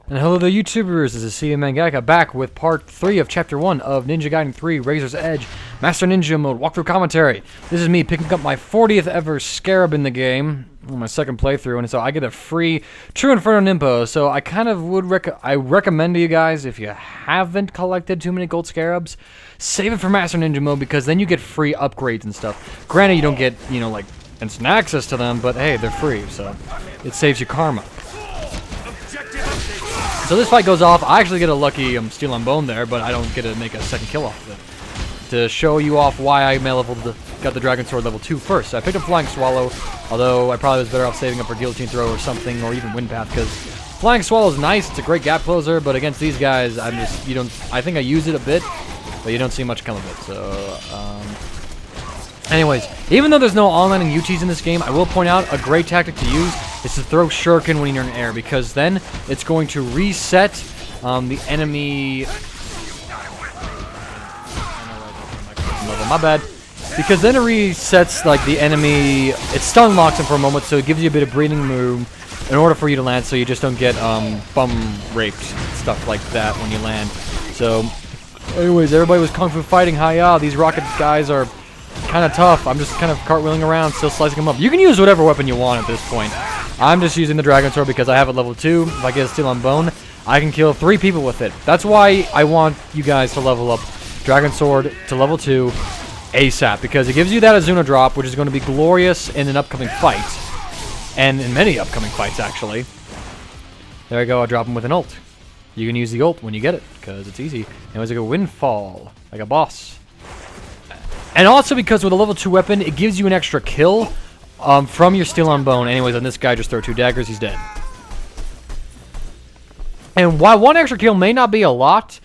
And hello there, YouTubers. This is CM Mangaka back with part 3 of Chapter 1 of Ninja Gaiden 3 Razor's Edge Master Ninja Mode walkthrough commentary. This is me picking up my 40th ever Scarab in the game, on my second playthrough, and so I get a free True Inferno Nimpo. So I kind of would recommend to you guys, if you haven't collected too many gold Scarabs, save it for Master Ninja Mode, because then you get free upgrades and stuff. Granted, you don't get, like, instant access to them, but hey, they're free, so it saves you karma. So this fight goes off. I actually get a lucky Steel on Bone there, but I don't get to make a second kill off of it. To show you off why I got the Dragon Sword level 2 first. So I picked up Flying Swallow, although I probably was better off saving up for Guillotine Throw or something, or even Wind Path, because Flying Swallow is nice. It's a great gap closer, but against these guys, I think I use it a bit, but you don't see much come of it. So, anyways, even though there's no all-landing UTs in this game, I will point out a great tactic to use is to throw Shuriken when you're in air, because then it's going to reset the enemy... My bad. Because then it resets like the enemy... It stun locks him for a moment, so it gives you a bit of breathing room in order for you to land, so you just don't get bum raped, stuff like that when you land. So, anyways, everybody was kung fu fighting. Hi-ya, these rocket guys are kind of tough. I'm just kind of cartwheeling around, still slicing them up. You can use whatever weapon you want at this point. I'm just using the Dragon Sword because I have it level 2. If I get a Steel on Bone, I can kill 3 people with it. That's why I want you guys to level up Dragon Sword to level 2 ASAP, because it gives you that Azuna drop, which is going to be glorious in an upcoming fight. And in many upcoming fights, actually. There we go, I drop him with an ult. You can use the ult when you get it, because it's easy. And it was like a windfall, like a boss. And also because with a level 2 weapon, it gives you an extra kill from your Steel on Bone. Anyways, on this guy, just throw 2 daggers, he's dead. And while 1 extra kill may not be a lot,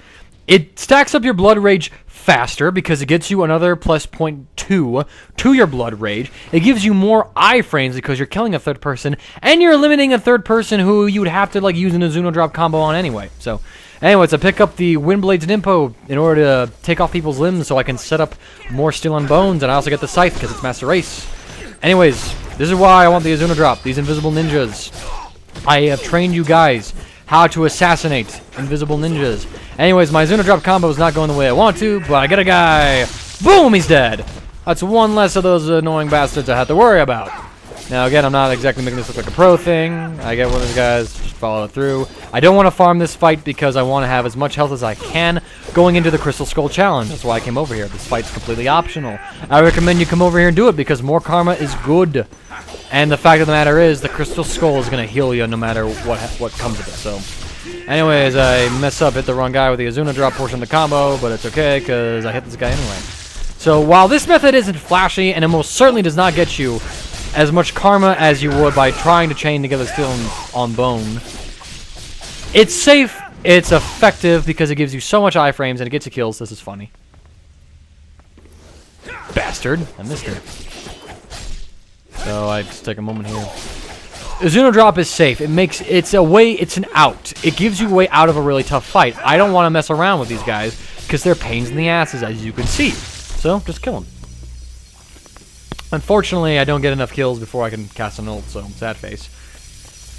it stacks up your Blood Rage faster because it gets you another plus 0.2 to your Blood Rage. It gives you more iframes because you're killing a third person, and you're eliminating a third person who you would have to use an Azuna drop combo on anyway. So, anyways, I pick up the Windblade's Nimpo in order to take off people's limbs so I can set up more Steel on Bones, and I also get the Scythe because it's Master Race. Anyways, this is why I want the Azuna drop, these invisible ninjas. I have trained you guys how to assassinate invisible ninjas. Anyways, my Azuna drop combo is not going the way I want to, but I get a guy. Boom, he's dead. That's one less of those annoying bastards I have to worry about. Now, again, I'm not exactly making this look like a pro thing. I get one of these guys, just follow it through. I don't want to farm this fight because I want to have as much health as I can going into the Crystal Skull Challenge. That's why I came over here. This fight's completely optional. I recommend you come over here and do it because more karma is good. And the fact of the matter is, the Crystal Skull is going to heal you no matter what comes of it. So, anyways, I mess up, hit the wrong guy with the Azuna drop portion of the combo, but it's okay because I hit this guy anyway. So, while this method isn't flashy, and it most certainly does not get you as much karma as you would by trying to chain together Steel on Bone, it's safe, it's effective because it gives you so much iframes and it gets you kills. This is funny. Bastard, I missed it. So I just take a moment here. Azuna drop is safe. It's an out. It gives you a way out of a really tough fight. I don't want to mess around with these guys because they're pains in the asses, as you can see. So just kill them. Unfortunately, I don't get enough kills before I can cast an ult, so sad face.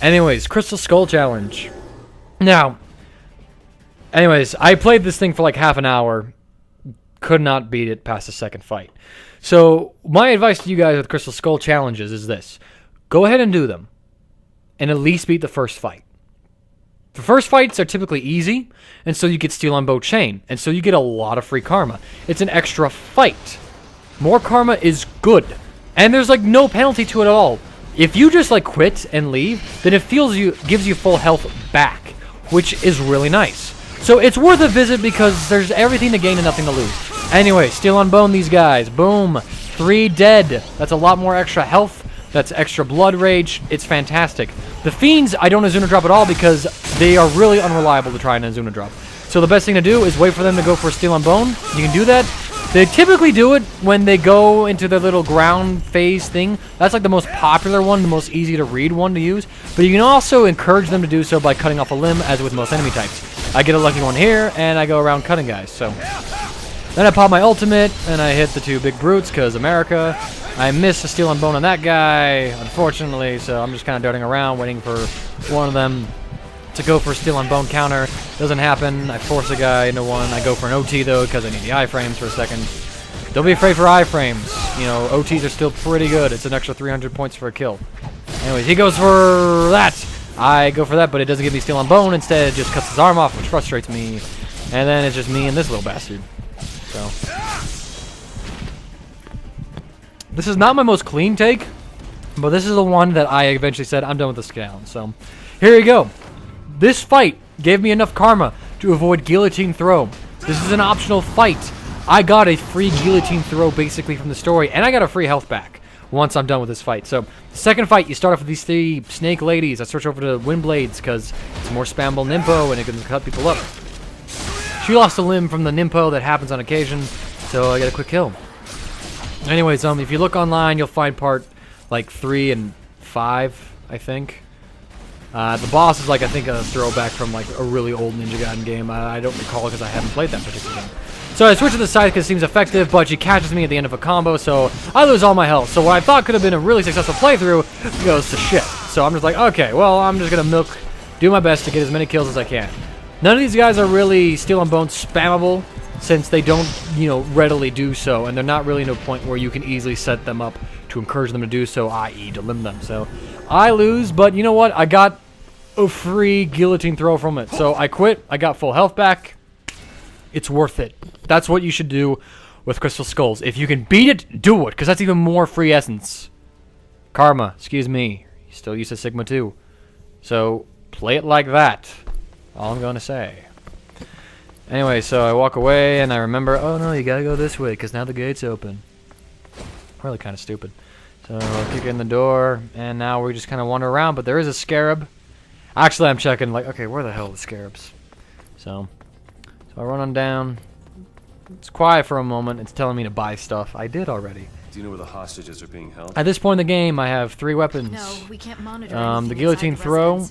Anyways, Crystal Skull Challenge. Now, anyways, I played this thing for like half an hour. Could not beat it past the second fight. So, my advice to you guys with Crystal Skull Challenges is this. Go ahead and do them. And at least beat the first fight. The first fights are typically easy, and so you get Steel on Bow Chain. And so you get a lot of free karma. It's an extra fight. More karma is good. And there's no penalty to it at all. If you just quit and leave, then it gives you full health back, which is really nice. So it's worth a visit because there's everything to gain and nothing to lose. Anyway, Steel on Bone these guys. Boom. 3 dead. That's a lot more extra health. That's extra Blood Rage. It's fantastic. The Fiends, I don't Azuna drop at all because they are really unreliable to try an Azuna drop. So the best thing to do is wait for them to go for Steel on Bone. You can do that. They typically do it when they go into their little ground phase thing. That's the most popular one, the most easy to read one to use. But you can also encourage them to do so by cutting off a limb, as with most enemy types. I get a lucky one here, and I go around cutting guys. So then I pop my ultimate, and I hit the 2 big brutes, because America. I missed a Steel on Bone on that guy, unfortunately, so I'm just kind of darting around, waiting for one of them to go for Steel on Bone counter. Doesn't happen. I force a guy into one. I go for an OT though because I need the iframes for a second. Don't be afraid for iframes. You know, OTs are still pretty good. It's an extra 300 points for a kill. Anyways, he goes for that. I go for that, but it doesn't give me Steel on Bone. Instead, it just cuts his arm off, which frustrates me. And then it's just me and this little bastard. So this is not my most clean take, but this is the one that I eventually said I'm done with the scale. So here you go. This fight gave me enough karma to avoid guillotine throw. This is an optional fight. I got a free guillotine throw basically from the story, and I got a free health back once I'm done with this fight. So second fight, you start off with these 3 snake ladies. I switch over to wind blades because it's more spammable Nimpo and it can cut people up. She lost a limb from the Nimpo that happens on occasion, so I got a quick kill. Anyways, if you look online, you'll find part like 3 and 5, I think. The boss is like, I think, a throwback from like a really old Ninja Gaiden game. I don't recall because I haven't played that particular game. So I switch to the side because it seems effective, but she catches me at the end of a combo, so I lose all my health. So what I thought could have been a really successful playthrough goes to shit. So I'm just like, okay, well, I'm just gonna do my best to get as many kills as I can. None of these guys are really Steel on Bone spammable, since they don't, you know, readily do so, and they're not really in a point where you can easily set them up to encourage them to do so, i.e. to limb them. So I lose, but you know what? I got a free guillotine throw from it. So I quit. I got full health back. It's worth it. That's what you should do with Crystal Skulls. If you can beat it, do it, because that's even more free essence. Karma, excuse me. You still use a Sigma 2. So play it like that. All I'm going to say. Anyway, so I walk away and I remember, oh no, you gotta go this way because now the gate's open. Really kind of stupid. So I kick in the door and now we just kind of wander around, but there is a scarab. Actually, I'm checking like, okay, where the hell are the scarabs? So I run on down. It's quiet for a moment. It's telling me to buy stuff. I did already. Do you know where the hostages are being held? At this point in the game, I have 3 weapons. No, we can't monitor the guillotine throw,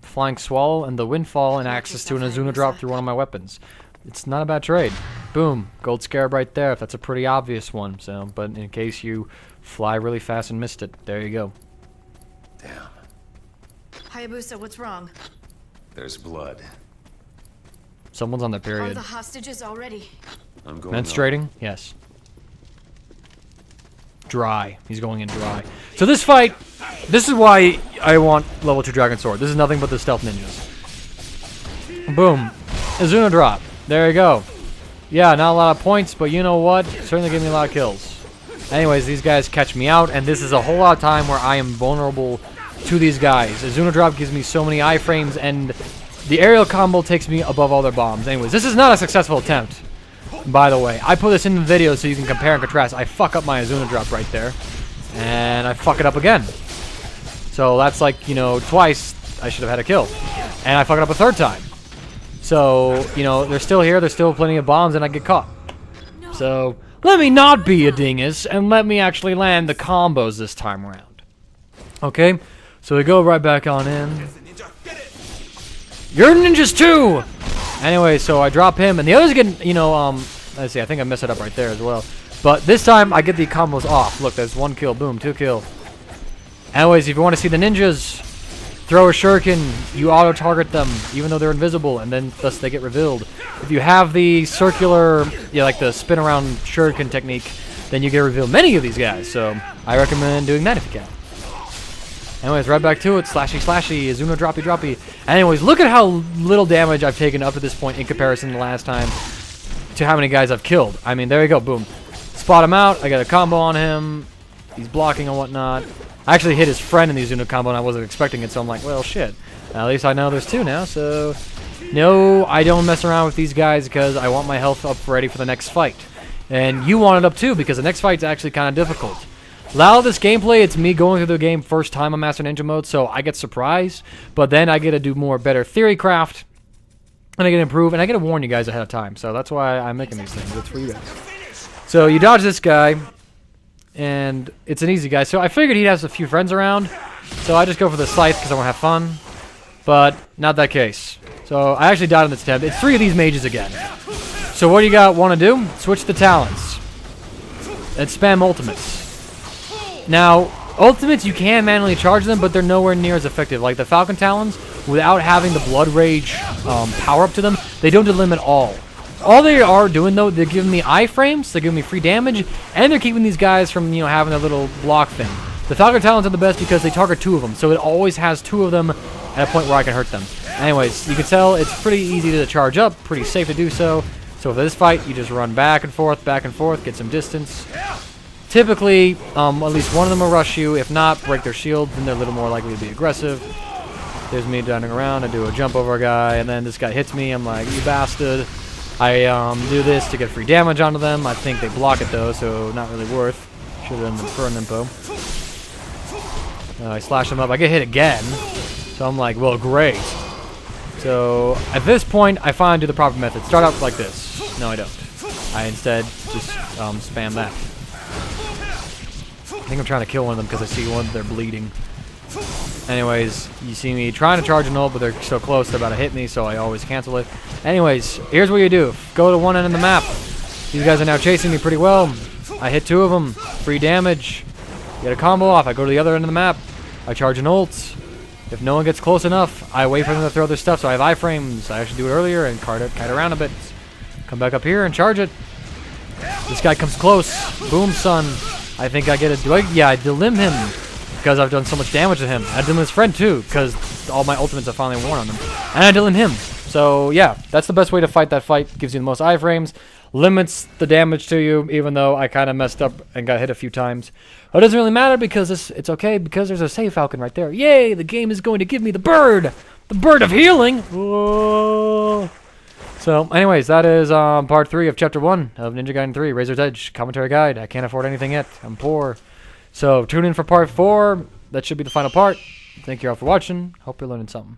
flying swallow, and the windfall, and access to an Azuna drop through one of my weapons. It's not a bad trade. Boom, gold scarab right there. If that's a pretty obvious one. So, but in case you fly really fast and missed it, there you go. Damn. Hayabusa, what's wrong? There's blood. Someone's on their Are period. the hostages already? I'm going Menstruating? Yes. Dry. He's going in dry. So this fight, this is why I want level 2 Dragon Sword. This is nothing but the stealth ninjas. Boom. Azuna drop. There you go. Yeah, not a lot of points, but you know what? Certainly gave me a lot of kills. Anyways, these guys catch me out, and this is a whole lot of time where I am vulnerable to these guys. Azuna drop gives me so many iframes, and the aerial combo takes me above all their bombs. Anyways, this is not a successful attempt, by the way. I put this in the video so you can compare and contrast. I fuck up my Azuna drop right there, and I fuck it up again. So that's like, you know, twice I should have had a kill. And I fuck it up a 3rd time. So, you know, they're still here, there's still plenty of bombs, and I get caught. So, let me not be a dingus, and let me actually land the combos this time around. Okay? So we go right back on in. You're ninjas too! Anyway, so I drop him, and the others get, you know, let's see, I think I messed it up right there as well. But this time, I get the combos off. Look, there's 1 kill, boom, 2 kill. Anyways, if you want to see the ninjas, throw a shuriken, you auto-target them, even though they're invisible, and then thus they get revealed. If you have the circular, yeah, like the spin-around shuriken technique, then you get revealed many of these guys, so I recommend doing that if you can. Anyways, right back to it, slashy slashy, Azuna droppy droppy. Anyways, look at how little damage I've taken up to this point in comparison to last time to how many guys I've killed. I mean, there you go, boom. Spot him out, I got a combo on him, he's blocking and whatnot. I actually hit his friend in the Azuna combo and I wasn't expecting it, so I'm like, well, shit. At least I know there's 2 now, so... No, I don't mess around with these guys because I want my health up ready for the next fight. And you want it up too, because the next fight's actually kind of difficult. A lot of this gameplay, it's me going through the game first time on Master Ninja mode, so I get surprised, but then I get to do more better theory craft, and I get to improve, and I get to warn you guys ahead of time, so that's why I'm making these things. It's for you guys. So you dodge this guy, and it's an easy guy. So I figured he has a few friends around, so I just go for the scythe because I want to have fun, but not that case. So I actually died on this attempt. It's 3 of these mages again. So what do you want to do? Switch the talents and spam ultimates. Now, Ultimates, you can manually charge them, but they're nowhere near as effective. Like the Falcon Talons, without having the Blood Rage power up to them, they don't do them at all. All they are doing, though, they're giving me iframes, they're giving me free damage, and they're keeping these guys from, you know, having their little block thing. The Falcon Talons are the best because they target 2 of them, so it always has 2 of them at a point where I can hurt them. Anyways, you can tell it's pretty easy to charge up, pretty safe to do so. So for this fight, you just run back and forth, get some distance. Typically, at least one of them will rush you. If not, break their shield, then they're a little more likely to be aggressive. There's me turning around, I do a jump over a guy, and then this guy hits me. I'm like, you bastard. I do this to get free damage onto them. I think they block it though, so not really worth. Should have done the Inferno Impo. I slash them up. I get hit again, so I'm like, well, great. So at this point, I finally do the proper method. Start out like this. No, I don't. I instead just spam that. I think I'm trying to kill one of them because I see one, they're bleeding. Anyways, you see me trying to charge an ult, but they're so close, they're about to hit me, so I always cancel it. Anyways, here's what you do. Go to one end of the map. These guys are now chasing me pretty well. I hit 2 of them. Free damage. Get a combo off. I go to the other end of the map. I charge an ult. If no one gets close enough, I wait for them to throw their stuff, so I have iframes. I actually do it earlier and kite around a bit. Come back up here and charge it. This guy comes close. Boom, son. I think I get a... Yeah, I delim him because I've done so much damage to him. I delim his friend too because all my ultimates are finally worn on them. And I delim him. So yeah, that's the best way to fight that fight. Gives you the most iframes. Limits the damage to you, even though I kind of messed up and got hit a few times. But it doesn't really matter because it's okay because there's a save falcon right there. Yay, the game is going to give me the bird! The bird of healing! Whoa. So, anyways, that is part 3 of Chapter 1 of Ninja Gaiden 3, Razor's Edge, Commentary Guide. I can't afford anything yet. I'm poor. So, tune in for part 4. That should be the final part. Thank you all for watching. Hope you're learning something.